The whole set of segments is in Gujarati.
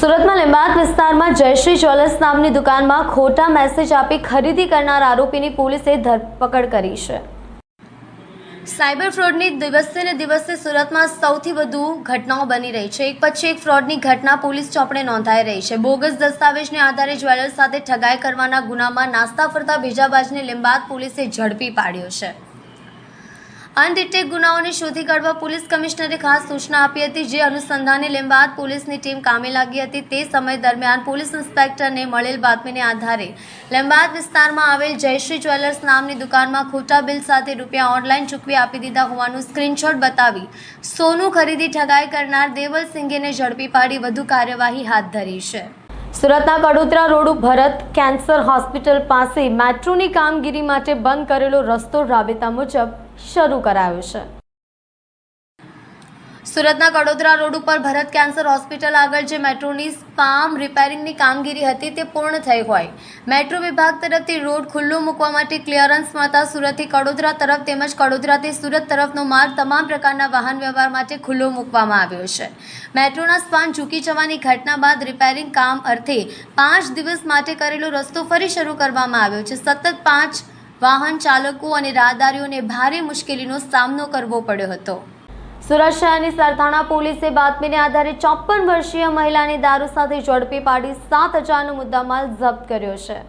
સુરતમાં લીંબાદ વિસ્તારમાં જયશ્રી જ્વેલર્સ નામની દુકાનમાં ખોટા મેસેજ આપી ખરીદી કરનાર આરોપીની પોલીસે ધરપકડ કરી છે। સાયબર ફ્રોડની દિવસે ને દિવસે સુરતમાં સૌથી વધુ ઘટનાઓ બની રહી છે। એક પછી એક ફ્રોડની ઘટના પોલીસ ચોપડે નોંધાઈ રહી છે। બોગસ દસ્તાવેજને આધારે જ્વેલર્સ સાથે ઠગાઈ કરવાના ગુનામાં નાસ્તા ફરતા ભેજાબાજને લીંબાદ પોલીસે ઝડપી પાડ્યો છે। અનડિટેક્ટ ગુનાઓને શોધી કાઢવા પોલીસ કમિશનરે ખાસ સૂચના આપી હતી, જે અનુસંધાને લીંબાદ પોલીસની ટીમ કામે લાગી હતી। તે સમય દરમિયાન પોલીસ ઇન્સ્પેક્ટરને મળેલ બાતમીને આધારે લીંબાદ વિસ્તારમાં આવેલ જયશ્રી જ્વેલર્સ નામની દુકાનમાં ખોટા બિલ સાથે રૂપિયા ઓનલાઈન ચૂકવી આપી દીધા હોવાનું સ્ક્રીનશોટ બતાવી સોનું ખરીદી ઠગાઈ કરનાર દેવલ સિંઘેને ઝડપી પાડી વધુ કાર્યવાહી હાથ ધરી છે। સુરતના કડોદરા રોડ ભરત કેન્સર હોસ્પિટલ પાસે મેટ્રોની કામગીરી માટે બંધ કરેલો રસ્તો રાબેતા મુજબ શરૂ કરાયો છે। સુરતના કડોદરા રોડ ઉપર ભરત કેન્સર હોસ્પિટલ આગળ જે મેટ્રોની સ્પામ રિપેરિંગની કામગીરી હતી તે પૂર્ણ થઈ હોય મેટ્રો વિભાગ તરફથી રોડ ખુલ્લો મૂકવા માટે ક્લિયરન્સ મળતા સુરતથી કડોદરા તરફ તેમજ કડોદરાથી સુરત તરફનો માર્ગ તમામ પ્રકારના વાહન વ્યવહાર માટે ખુલ્લો મૂકવામાં આવ્યો છે। મેટ્રોના સ્પાન ઝૂકી જવાની ઘટના બાદ રિપેરિંગ કામ અર્થે 5 દિવસ માટે કરેલો રસ્તો ફરી શરૂ કરવામાં આવ્યો છે। સતત 5 વાહન ચાલકો અને રાહદારીઓને ભારે મુશ્કેલીનો સામનો કરવો પડ્યો હતો। સુરત શહેરની સરથાણા પોલીસે બાતમીને આધારે 54 વર્ષીય મહિલાને દારૂ સાથે ઝડપી પાડી 7,000નો મુદ્દામાલ જપ્ત કર્યો છે।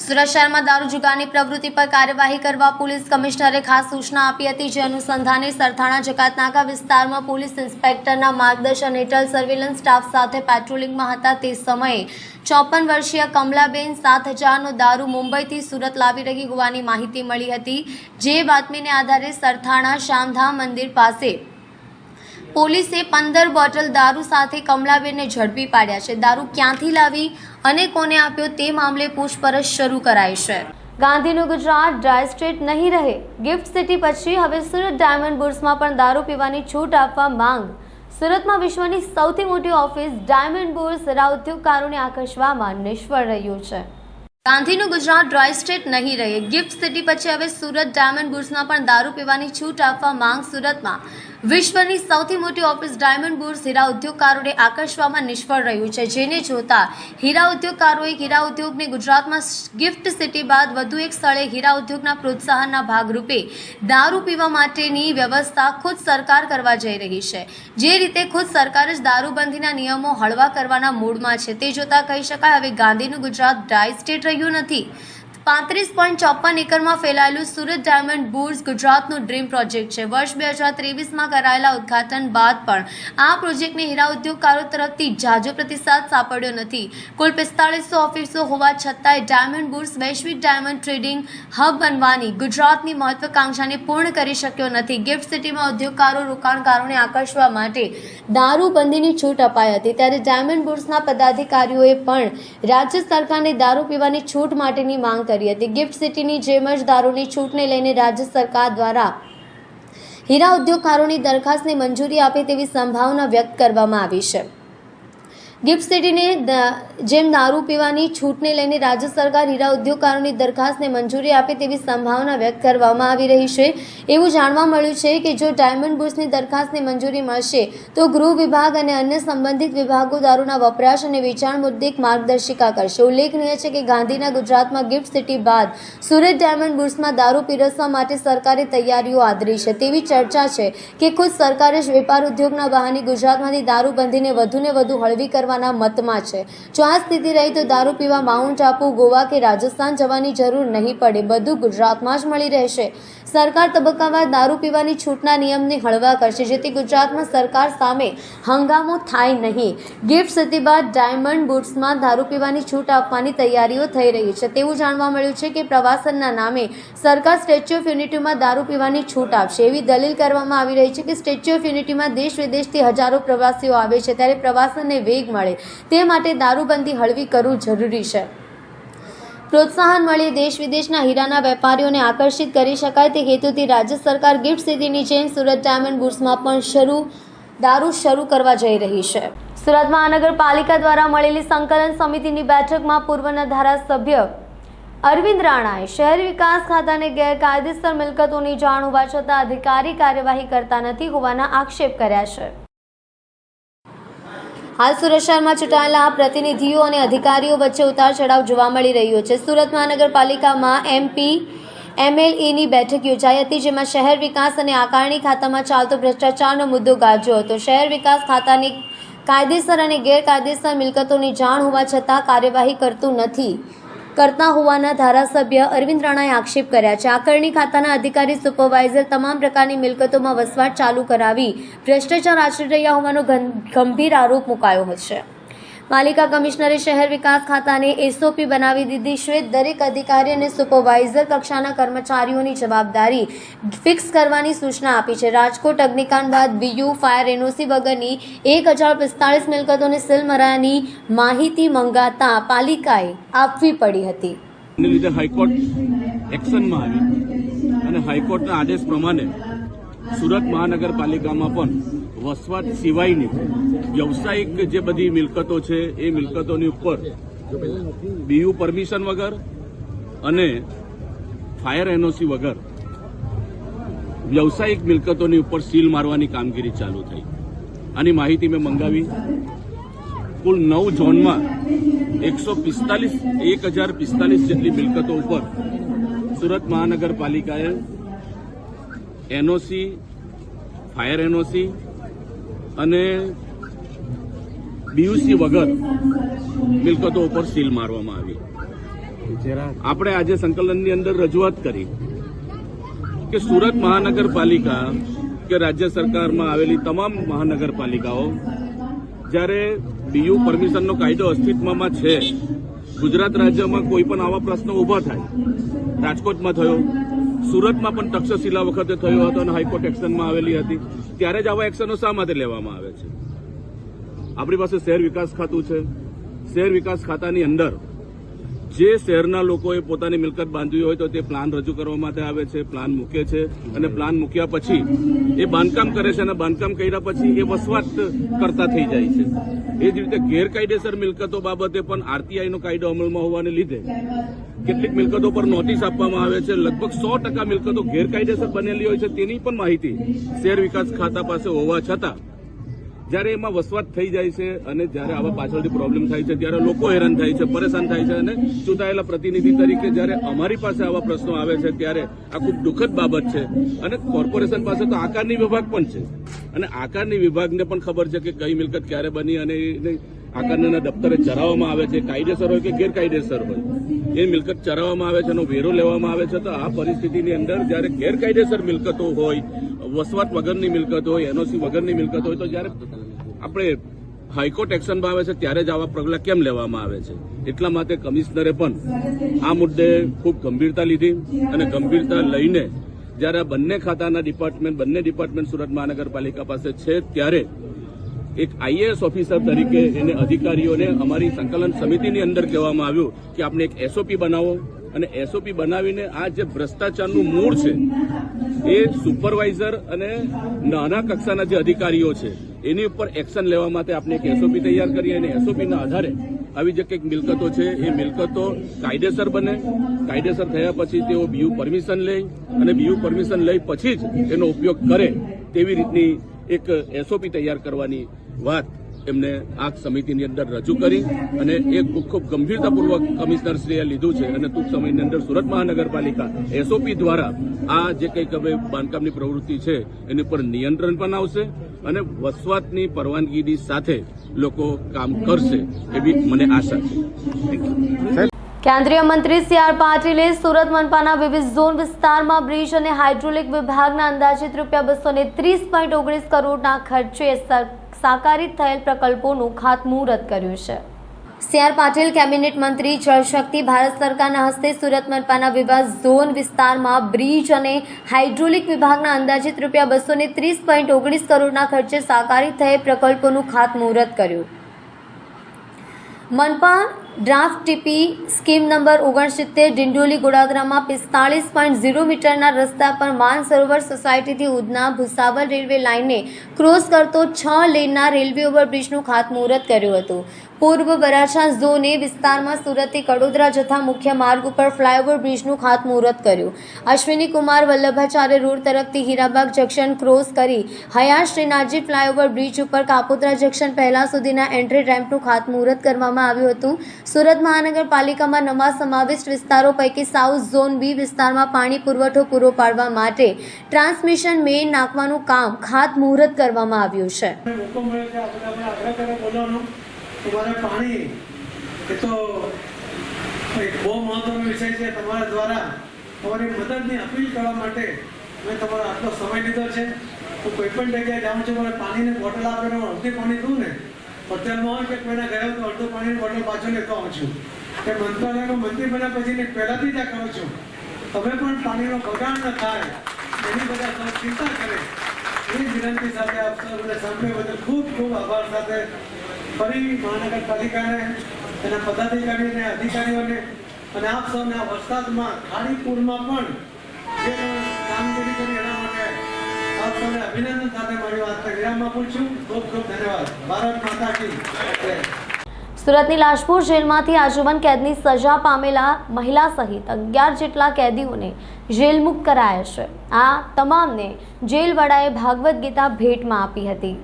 સુરત શહેરમાં દારૂ જુગારની પ્રવૃત્તિ પર કાર્યવાહી કરવા પોલીસ કમિશનરે ખાસ સૂચના આપી હતી, જે અનુસંધાને સરથાણા જકાતનાકા વિસ્તારમાં પોલીસ ઇન્સ્પેક્ટરના માર્ગદર્શન હેઠળ સર્વેલન્સ સ્ટાફ સાથે પેટ્રોલિંગમાં હતા। તે સમયે 54 વર્ષીય કમલાબેન 7,000નો દારૂ મુંબઈથી સુરત લાવી રહી હોવાની માહિતી મળી હતી, જે બાતમીને આધારે સરથાણા શામધામ મંદિર પાસે પોલીસે 15 બોટલ દારૂ સાથે કમલાબેનને ઝડપી પાડ્યા છે। દારૂ ક્યાંથી લાવી અને કોને આપ્યો તે મામલે પૂછપરછ શરૂ કરાઈ છે। ગાંધીનું ગુજરાત ડ્રાય સ્ટેટ નહીં રહે, ગિફ્ટ સિટી પછી હવે સુરત ડાયમંડ બુર્સમાં પણ દારૂ પીવાની છૂટ આપવા માંગ। સુરતમાં વિશ્વની સૌથી મોટી ઓફિસ ડાયમંડ બુર્સ હીરા ઉદ્યોગકારોને આકર્ષવામાં નિષ્ફળ રહ્યું છે। ગાંધીનું ગુજરાત ડ્રાય સ્ટેટ નહીં રહે, ગિફ્ટ સિટી પછી હવે સુરત ડાયમંડ બુર્સમાં પણ દારૂ પીવાની છૂટ આપવા માંગ। સુરતમાં વિશ્વની સૌથી મોટી ઓફિસ ડાયમંડ બુર્સ હીરા ઉદ્યોગકારોને આકર્ષવામાં નિષ્ફળ રહ્યું છે, જેને જોતા હીરા ઉદ્યોગકારોએ હીરા ઉદ્યોગને ગુજરાતમાં ગિફ્ટ સિટી બાદ વધુ એક સ્થળે હીરા ઉદ્યોગના પ્રોત્સાહનના ભાગરૂપે દારૂ પીવા માટેની વ્યવસ્થા ખુદ સરકાર કરવા જઈ રહી છે। જે રીતે ખુદ સરકાર જ દારૂબંધીના નિયમો હળવા કરવાના મૂડમાં છે, તે જોતા કહી શકાય હવે ગાંધીનું ગુજરાત ડ્રાય સ્ટેટ રહ્યું નથી। 35.54 એકરમાં ફેલાયેલું સુરત ડાયમંડ બુર્સ ગુજરાતનું ડ્રીમ પ્રોજેક્ટ છે। વર્ષ 2023માં કરાયેલા ઉદ્ઘાટન બાદ પણ આ પ્રોજેક્ટને હીરા ઉદ્યોગકારો તરફથી ઝાઝો પ્રતિસાદ સાંપડ્યો નથી। કુલ 4500 ઓફિસો હોવા છતાંય ડાયમંડ બુર્સ વૈશ્વિક ડાયમંડ ટ્રેડિંગ હબ બનવાની ગુજરાતની મહત્વાકાંક્ષાને પૂર્ણ કરી શક્યો નથી। ગિફ્ટ સિટીમાં ઉદ્યોગકારો રોકાણકારોને આકર્ષવા માટે દારૂબંધીની છૂટ અપાઈ હતી, ત્યારે ડાયમંડ બુર્સના પદાધિકારીઓએ પણ રાજ્ય સરકારને દારૂ પીવાની છૂટ માટેની માંગ કરી હતી। ગિફ્ટ સિટીની જેમ જ દારૂની છૂટને લઈને રાજ્ય સરકાર દ્વારા હીરા ઉદ્યોગકારોની દરખાસ્તને મંજૂરી આપે તેવી સંભાવના વ્યક્ત કરવામાં આવી છે। ગિફ્ટ સિટીને જેમ દારૂ પીવાની છૂટને લઈને રાજ્ય સરકાર હીરા ઉદ્યોગકારોની દરખાસ્તને મંજૂરી આપે તેવી સંભાવના વ્યક્ત કરવામાં આવી રહી છે। એવું જાણવા મળ્યું છે કે જો ડાયમંડ બુર્સની દરખાસ્તને મંજૂરી મળશે તો ગૃહ વિભાગ અને અન્ય સંબંધિત વિભાગો દારૂના વપરાશ અને વેચાણ મુદ્દે માર્ગદર્શિકા કરશે। ઉલ્લેખનીય છે કે ગાંધીના ગુજરાતમાં ગિફ્ટ સિટી બાદ સુરત ડાયમંડ બુર્સમાં દારૂ પીરસવા માટે સરકારે તૈયારીઓ આદરી છે। તેવી ચર્ચા છે કે ખુદ સરકારે જ વેપાર ઉદ્યોગના બહાને ગુજરાતમાંથી દારૂબંધીને વધુને વધુ હળવી કરવાના મતમાં છે। જો આ સ્થિતિ રહી તો દારૂ પીવા માઉન્ટ આબુ, ગોવા કે રાજસ્થાન જવાની જરૂર નહીં પડે, બધું ગુજરાતમાં જ મળી રહેશે। સરકાર તબક્કાવાર દારૂ પીવાની છૂટના નિયમને હળવા કરશે, જેથી ગુજરાતમાં સરકાર સામે હંગામો થાય નહીં। ગિફ્ટ સિટી બાદ ડાયમંડ બુર્સમાં દારૂ પીવાની છૂટ આપવાની તૈયારીઓ થઈ રહી છે। તેવું જાણવા મળ્યું છે કે પ્રવાસનના નામે સરકાર સ્ટેચ્યુ ઓફ યુનિટીમાં દારૂ પીવાની છૂટ આપશે એવી દલીલ કરવામાં આવી રહી છે કે સ્ટેચ્યુ ઓફ યુનિટીમાં દેશ વિદેશથી હજારો પ્રવાસીઓ આવે છે, ત્યારે પ્રવાસનને વેગ મળે તે માટે દારૂબંધી હળવી કરવું જરૂરી છે। પ્રોત્સાહન મળે, દેશ વિદેશના હીરાના વેપારીઓને આકર્ષિત કરી શકાય તે હેતુથી રાજ્ય સરકાર ગિફ્ટ સિટીની જેમ સુરત ડાયમંડ બુર્સમાં પણ દારૂ શરૂ કરવા જઈ રહી છે। સુરત મહાનગરપાલિકા દ્વારા મળેલી સંકલન સમિતિની બેઠકમાં પૂર્વના ધારાસભ્ય અરવિંદ રાણાએ શહેરી વિકાસ ખાતાને ગેરકાયદેસર મિલકતોની જાણ હોવા છતાં અધિકારી કાર્યવાહી કરતા નથી હોવાના આક્ષેપ કર્યા છે। હાલ સુરત શહેરમાં ચૂંટાયેલા પ્રતિનિધિઓ અને અધિકારીઓ વચ્ચે ઉતાર ચઢાવ જોવા મળી રહ્યો છે. સુરત મહાનગરપાલિકામાં MLAની બેઠક યોજાઈ હતી, જેમાં શહેર વિકાસ અને આકારણી ખાતામાં ચાલતો ભ્રષ્ટાચારનો મુદ્દો ગાજ્યો હતો. શહેર વિકાસ ખાતાની કાયદેસર અને ગેરકાયદેસર મિલકતોની જાણ હોવા છતાં કાર્યવાહી કરતા હોવાના ધારાસભ્ય અરવિંદ રાણાએ આક્ષેપ કર્યા છે. આકારણી ખાતાના અધિકારી સુપરવાઇઝર તમામ પ્રકારની મિલકતોમાં વસવાટ ચાલુ કરાવી ભ્રષ્ટાચાર આચરી રહ્યા હોવાનો ગંભીર આરોપ મુકાયો છે. પાલિકા કમિશનરે શહેર વિકાસ ખાતાને SOP બનાવી દીધી છે. દરેક અધિકારી અને સુપરવાઇઝર કક્ષાના કર્મચારીઓની જવાબદારી ફિક્સ કરવાની સૂચના આપી છે. રાજકોટ અગ્નિકાંડ બાદ BU ફાયર NOC વગરની 1045 મિલકતોને સીલ મરાયાની માહિતી મંગાતા પાલિકાએ આપવી પડી હતી. લીધે હાઈકોર્ટ એક્શનમાં આવી અને હાઈકોર્ટના આદેશ પ્રમાણે સુરત મહાનગરપાલિકામાં પણ વસવાટ સિવાયની વ્યવસાયિક જે બધી મિલકતો છે એ મિલકતોની ઉપર BU પરમિશન વગર અને ફાયર NOC વગર વ્યવસાયિક મિલકતોની ઉપર સીલ મારવાની કામગીરી ચાલુ થઈ. આની માહિતી મેં મંગાવી. કુલ 9 ઝોનમાં 1045 જેટલી મિલકતો ઉપર સુરત મહાનગરપાલિકાએ NOC, ફાયર NOC અને BUC વગર મિલકતો ઉપર સીલ મારવામાં આવી. આપણે આજે સંકલનની અંદર રજૂઆત કરી કે સુરત મહાનગરપાલિકા કે રાજ્ય સરકારમાં આવેલી તમામ મહાનગરપાલિકાઓ જ્યારે BU પરમિશનનો કાયદો અસ્તિત્વમાં છે, ગુજરાત રાજ્યમાં કોઈ પણ આવા પ્રશ્નો ઉભા થાય, રાજકોટમાં થયો, સુરતમાં પણ તક્ષશિલા વખતે થયો હતો અને હાઈકોર્ટ એક્શનમાં આવેલી હતી, ત્યારે જ આવા એક્શનો શા માટે લેવામાં આવે છે? આપણી પાસે શહેર વિકાસ ખાતું છે. શહેર વિકાસ ખાતાની અંદર જે શહેરના લોકોએ પોતાની મિલકત બાંધવી હોય તો તે પ્લાન રજૂ કરવા માટે આવે છે, પ્લાન મૂકે છે અને પ્લાન મૂક્યા પછી એ બાંધકામ કરે છે અને બાંધકામ કર્યા પછી એ વસવાટ કરતા થઈ જાય છે. એ જ રીતે ગેરકાયદેસર મિલકતો બાબતે પણ RTIનો કાયદો અમલમાં હોવાને લીધે કેટલીક મિલકતો પર નોટિસ આપવામાં આવે છે. લગભગ 100% મિલકતો ગેરકાયદેસર બનેલી હોય છે, તેની પણ માહિતી શહેર વિકાસ ખાતા પાસે હોવા છતાં જ્યારે એમાં વસવાટ થઈ જાય છે અને જ્યારે આવા પાછળથી પ્રોબ્લેમ થાય છે ત્યારે લોકો હેરાન થાય છે, પરેશાન થાય છે અને ચૂંટાયેલા પ્રતિનિધિ તરીકે જ્યારે અમારી પાસે આવા પ્રશ્નો આવે છે ત્યારે આ ખૂબ દુઃખદ બાબત છે. અને કોર્પોરેશન પાસે તો આકારની વિભાગ પણ છે અને આકારની વિભાગને પણ ખબર છે કે કઈ મિલકત ક્યારે બની અને આકારના દફતરે ચરાવવામાં આવે છે, કાયદેસર હોય કે ગેરકાયદેસર હોય એ મિલકત ચરાવવામાં આવે છે, એનો વેરો લેવામાં આવે છે. તો આ પરિસ્થિતિની અંદર જ્યારે ગેરકાયદેસર મિલકતો હોય, વસવાટ વગરની મિલકત હોય, NOC વગરની મિલકત હોય, તો જ્યારે આપણે હાઈકોર્ટ એક્શનમાં આવે છે ત્યારે જ આવા પગલાં કેમ લેવામાં આવે છે? એટલા માટે કમિશનરે પણ આ મુદ્દે ખૂબ ગંભીરતા લીધી અને ગંભીરતા લઈને જ્યારે આ બંને ખાતાના બંને ડિપાર્ટમેન્ટ સુરત મહાનગરપાલિકા પાસે છે ત્યારે એક IAS ઓફિસર તરીકે એને અધિકારીઓને અમારી સંકલન સમિતિની અંદર કહેવામાં આવ્યું કે આપણે એક SOP બનાવો અને SOP બનાવીને આ જે ભ્રષ્ટાચારનું મૂળ છે એ સુપરવાઇઝર અને નાના કક્ષાના જે અધિકારીઓ છે એની ઉપર એક્શન લેવા માટે આપણે એક SOP તૈયાર કરીએ અને SOPના આધારે આવી જે કંઈક મિલકતો છે એ મિલકતો કાયદેસર બને. કાયદેસર થયા પછી તેઓ BU પરમિશન લે અને BU પરમિશન લઈ પછી જ એનો ઉપયોગ કરે તેવી રીતની એક SOP તૈયાર કરવાની વાત એમને આ સમિતિની અંદર રજૂ કરી અને એ ખૂબ ગંભીરતાપૂર્વક કમિશનરશ્રીએ લીધું છે અને ટૂંક સમયની અંદર સુરત મહાનગરપાલિકા SOP દ્વારા આ જે કંઈક હવે બાંધકામની પ્રવૃત્તિ છે એની પર નિયંત્રણ પણ આવશે અને વસવાટની પરવાનગીની સાથે લોકો કામ કરશે એવી મને આશા છે. Thank you. કેન્દ્રીય મંત્રી CR પાટીલે સુરત મનપાના વિવિધ ઝોન વિસ્તારમાં બ્રિજ અને હાઇડ્રોલિક વિભાગના અંદાજિત ₹230.19 કરોડના ખર્ચે સાકારિત થયેલ પ્રકલ્પોનું ખાતમુહૂર્ત કર્યું છે. CR પાટીલ કેબિનેટ મંત્રી જળશક્તિ ભારત સરકારના હસ્તે સુરત મનપાના વિવિધ ઝોન વિસ્તારમાં બ્રિજ અને હાઇડ્રોલિક વિભાગના અંદાજિત ₹230.19 કરોડના ખર્ચે સાકારિત થયેલ પ્રકલ્પોનું ખાતમુહૂર્ત કર્યું. મનપા draft TP scheme number 69 Dindoli ગોડાદરામાં 45.0 મીટરના રસ્તા પર માનસરોવર સોસાયટીથી ઉધના ભુસાવલ રેલવે લાઇનને ક્રોસ કરતો 6 લેનના રેલવે ઓવરબ્રિજનું ખાતમુહૂર્ત કર્યું હતું. પૂર્વ વરાછા ઝોન એ વિસ્તારમાં સુરતથી કડોદરા જતા મુખ્ય માર્ગ ઉપર ફ્લાયઓવર બ્રિજનું ખાતમુહૂર્ત કર્યું. અશ્વિની કુમાર વલ્લભાચાર્ય રોડ તરફથી હીરાબાગ જંકશન ક્રોસ કરી હયાત શ્રીનાથજી ફ્લાયઓવર બ્રિજ ઉપર કાપોદ્રા જંકશન પહેલા સુધીના એન્ટ્રી રેમ્પનું ખાતમુહૂર્ત કરવામાં આવ્યું હતું. સુરત મહાનગરપાલિકામાં નવા સમાવિષ્ટ વિસ્તારો પૈકી સાઉથ ઝોન બી વિસ્તારમાં પાણી પુરવઠો પૂરો પાડવા માટે ટ્રાન્સમિશન મેઇન નાખવાનું કામ ખાતમુહૂર્ત કરવામાં આવ્યું છે. તમારે પાણી એ તો એક બહુ મહત્વનો વિષય છે. તમારા દ્વારા તમારી મદદની અપીલ કરવા માટે મેં તમારો આટલો સમય લીધો છે. હું કોઈ પણ જગ્યાએ જાઉં છું, મને પાણીની બોટલ આપે ને અડધી પાણી દઉં ને, હોટલમાં હોય કે કોઈના ઘરે તો અડધું પાણીની બોટલ પાછો લેતો આવું છું. કે મંત્રાલયનો મંત્રી બન્યા પછી પહેલાંથી જ આ કરું છું. તમે પણ પાણીનો બગાડ ન થાય એની બધા સૌ ચિંતા કરે એ વિનંતી સાથે આપ સૌને સાંભળ્યા બદલ ખૂબ ખૂબ આભાર સાથે ફરી મહાનગરપાલિકાને, એના પદાધિકારીઓને, અધિકારીઓને અને આપ સૌને આ વરસાદમાં ખાડીપુરમાં પણ જે કામગીરી કરી એના માટે આપ સૌને અભિનંદન સાથે મારી વાતને વિરામ આપું છું. ખૂબ ખૂબ ધન્યવાદ. ભારત માતા કી જય. સુરતની લાજપોર જેલમાંથી આજીવન કેદની સજા પામેલા મહિલા સહિત 11 જેટલા કેદીઓને જેલ મુક્ત કરાયા છે. આ તમામને જેલ વડાએ ભાગવત ગીતા ભેટમાં આપી હતી.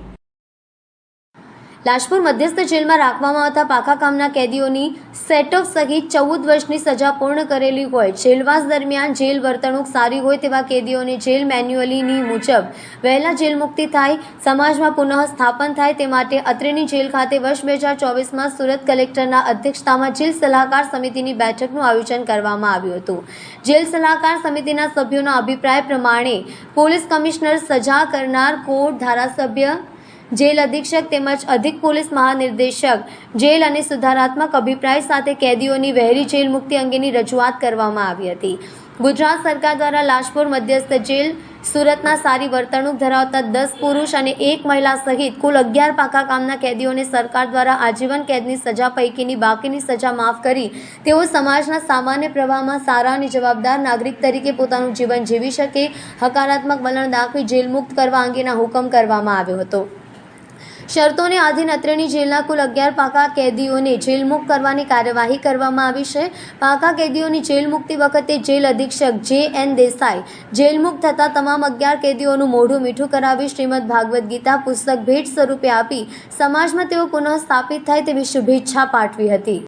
લાજપોર મધ્યસ્થ જેલમાં રાખવામાં આવતા પાકા કામના કેદીઓની સેટઓફ સહિત 14 વર્ષની સજા પૂર્ણ કરેલી હોય, જેલવાસ દરમિયાન જેલ વર્તણૂક સારી હોય તેવા કેદીઓને જેલ મેન્યુઅલની મુજબ વહેલા જેલ મુક્તિ થાય, સમાજમાં પુનઃ સ્થાપન થાય તે માટે અત્રેની જેલ ખાતે વર્ષ 2024માં સુરત કલેક્ટરના અધ્યક્ષતામાં જેલ સલાહકાર સમિતિની બેઠકનું આયોજન કરવામાં આવ્યું હતું. જેલ સલાહકાર સમિતિના સભ્યોના અભિપ્રાય પ્રમાણે પોલીસ કમિશનર, સજા કરનાર કોર્ટ, ધારાસભ્ય, જેલ અધિક્ષક તેમજ અધિક પોલીસ મહાનિર્દેશક જેલ અને સુધારાત્મક અભિપ્રાય સાથે કેદીઓની વહેલી જેલ મુક્તિ અંગેની રજૂઆત કરવામાં આવી હતી. ગુજરાત સરકાર દ્વારા લાજપોર મધ્યસ્થ જેલ સુરતના સારી વર્તણૂક ધરાવતા 10 પુરુષ અને 1 મહિલા સહિત કુલ 11 પાકા કામના કેદીઓને સરકાર દ્વારા આજીવન કેદની સજા પૈકીની બાકીની સજા માફ કરી તેઓ સમાજના સામાન્ય પ્રવાહમાં સારા અને જવાબદાર નાગરિક તરીકે પોતાનું જીવન જીવી શકે, હકારાત્મક વલણ દાખવી જેલ મુક્ત કરવા અંગેના હુકમ કરવામાં આવ્યો હતો. શરતોને આધીન અત્રેની જેલના કુલ 11 પાકા કેદીઓને જેલ મુક્ત કરવાની કાર્યવાહી કરવામાં આવી છે. પાકા કેદીઓની જેલ મુક્તિ વખતે જેલ અધિક્ષક જે.એન. દેસાઈ જેલ મુક્ત થતા તમામ 11 કેદીઓનું મોઢું મીઠું કરાવી શ્રીમદ ભાગવત ગીતા પુસ્તક ભેટ સ્વરૂપે આપી સમાજમાં તેઓ પુનઃ સ્થાપિત થાય તેવી શુભેચ્છા પાઠવી હતી.